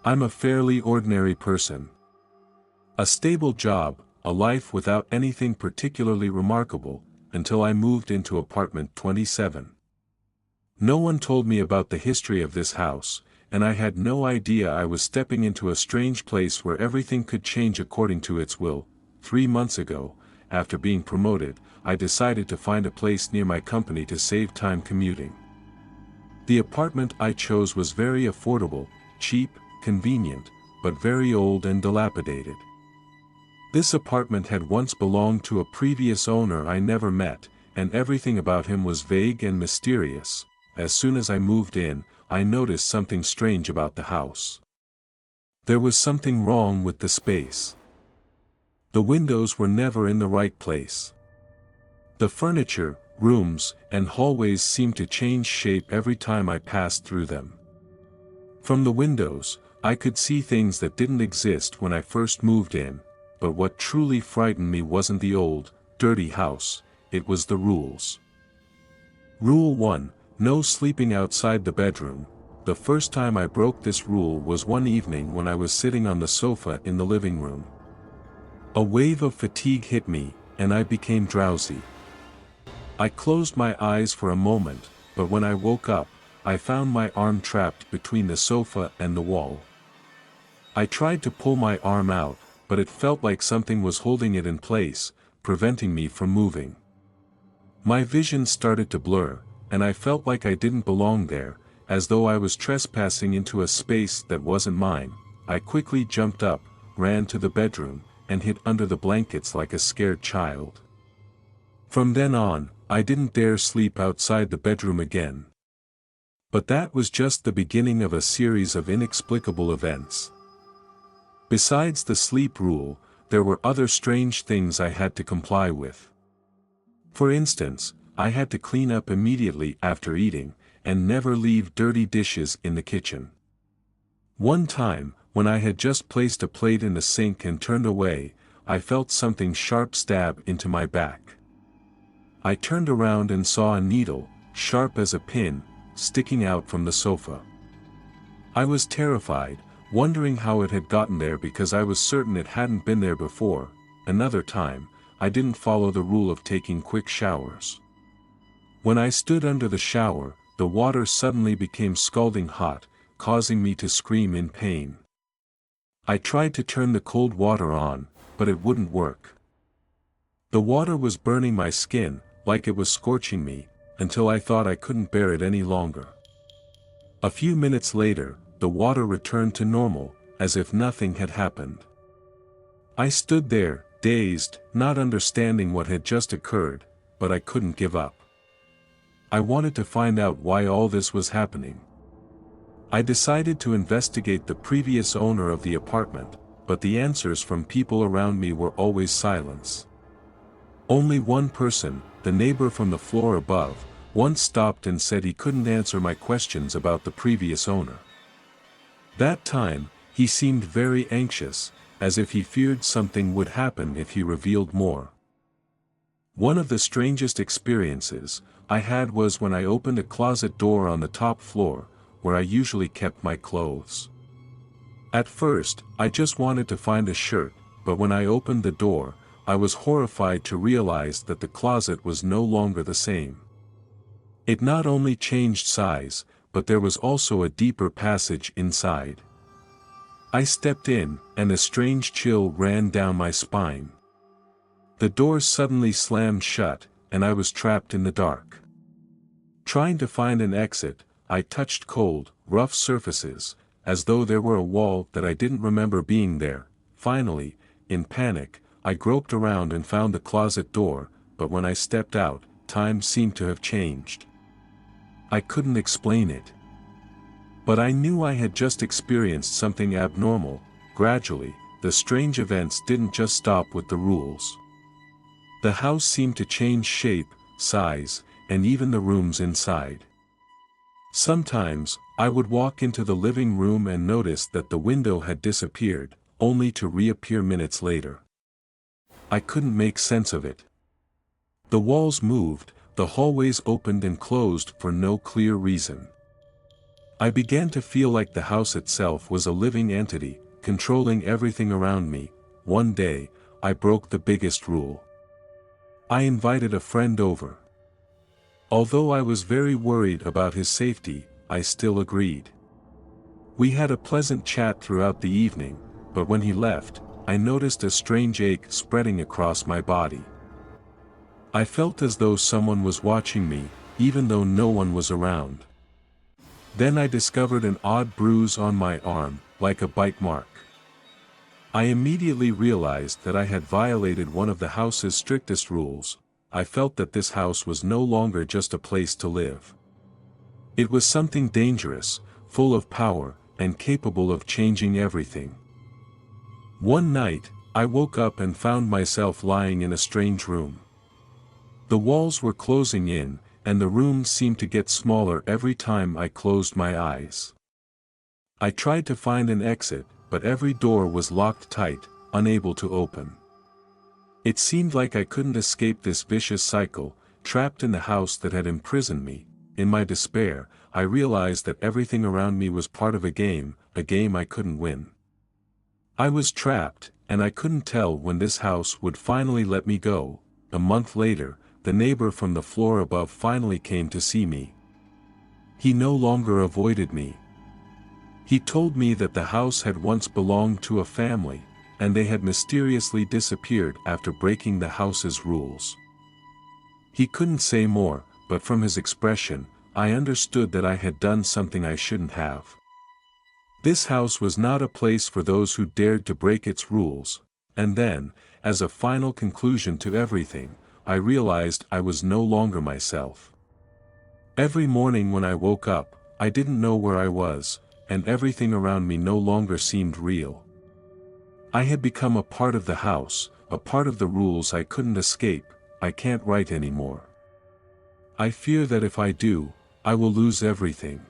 I'm a fairly ordinary person. A stable job, a life without anything particularly remarkable, until I moved into apartment 27. No one told me about the history of this house, and I had no idea I was stepping into a strange place where everything could change according to its will. 3 months ago, after being promoted, I decided to find a place near my company to save time commuting. The apartment I chose was very affordable, cheap, convenient, but very old and dilapidated. This apartment had once belonged to a previous owner I never met, and everything about him was vague and mysterious. As soon as I moved in, I noticed something strange about the house. There was something wrong with the space. The windows were never in the right place. The furniture, rooms, and hallways seemed to change shape every time I passed through them. From the windows, I could see things that didn't exist when I first moved in, but what truly frightened me wasn't the old, dirty house, it was the rules. Rule 1, no sleeping outside the bedroom. The first time I broke this rule was one evening when I was sitting on the sofa in the living room. A wave of fatigue hit me, and I became drowsy. I closed my eyes for a moment, but when I woke up, I found my arm trapped between the sofa and the wall. I tried to pull my arm out, but it felt like something was holding it in place, preventing me from moving. My vision started to blur, and I felt like I didn't belong there, as though I was trespassing into a space that wasn't mine. I quickly jumped up, ran to the bedroom, and hid under the blankets like a scared child. From then on, I didn't dare sleep outside the bedroom again. But that was just the beginning of a series of inexplicable events. Besides the sleep rule, there were other strange things I had to comply with. For instance, I had to clean up immediately after eating, and never leave dirty dishes in the kitchen. One time, when I had just placed a plate in the sink and turned away, I felt something sharp stab into my back. I turned around and saw a needle, sharp as a pin, sticking out from the sofa. I was terrified, wondering how it had gotten there because I was certain it hadn't been there before. Another time, I didn't follow the rule of taking quick showers. When I stood under the shower, the water suddenly became scalding hot, causing me to scream in pain. I tried to turn the cold water on, but it wouldn't work. The water was burning my skin, like it was scorching me, until I thought I couldn't bear it any longer. A few minutes later, the water returned to normal, as if nothing had happened. I stood there, dazed, not understanding what had just occurred, but I couldn't give up. I wanted to find out why all this was happening. I decided to investigate the previous owner of the apartment, but the answers from people around me were always silence. Only one person, the neighbor from the floor above, once stopped and said he couldn't answer my questions about the previous owner. That time, he seemed very anxious, as if he feared something would happen if he revealed more. One of the strangest experiences I had was when I opened a closet door on the top floor, where I usually kept my clothes. At first, I just wanted to find a shirt, but when I opened the door, I was horrified to realize that the closet was no longer the same. It not only changed size, but there was also a deeper passage inside. I stepped in, and a strange chill ran down my spine. The door suddenly slammed shut, and I was trapped in the dark. Trying to find an exit, I touched cold, rough surfaces, as though there were a wall that I didn't remember being there. Finally, in panic, I groped around and found the closet door, but when I stepped out, time seemed to have changed. I couldn't explain it. But I knew I had just experienced something abnormal. Gradually, the strange events didn't just stop with the rules. The house seemed to change shape, size, and even the rooms inside. Sometimes, I would walk into the living room and notice that the window had disappeared, only to reappear minutes later. I couldn't make sense of it. The walls moved, the hallways opened and closed for no clear reason. I began to feel like the house itself was a living entity, controlling everything around me. One day, I broke the biggest rule. I invited a friend over. Although I was very worried about his safety, I still agreed. We had a pleasant chat throughout the evening, but when he left, I noticed a strange ache spreading across my body. I felt as though someone was watching me, even though no one was around. Then I discovered an odd bruise on my arm, like a bite mark. I immediately realized that I had violated one of the house's strictest rules. I felt that this house was no longer just a place to live. It was something dangerous, full of power, and capable of changing everything. One night, I woke up and found myself lying in a strange room. The walls were closing in, and the room seemed to get smaller every time I closed my eyes. I tried to find an exit, but every door was locked tight, unable to open. It seemed like I couldn't escape this vicious cycle, trapped in the house that had imprisoned me. In my despair, I realized that everything around me was part of a game I couldn't win. I was trapped, and I couldn't tell when this house would finally let me go. A month later, the neighbor from the floor above finally came to see me. He no longer avoided me. He told me that the house had once belonged to a family, and they had mysteriously disappeared after breaking the house's rules. He couldn't say more, but from his expression, I understood that I had done something I shouldn't have. This house was not a place for those who dared to break its rules, and then, as a final conclusion to everything, I realized I was no longer myself. Every morning when I woke up, I didn't know where I was, and everything around me no longer seemed real. I had become a part of the house, a part of the rules I couldn't escape. I can't write anymore. I fear that if I do, I will lose everything.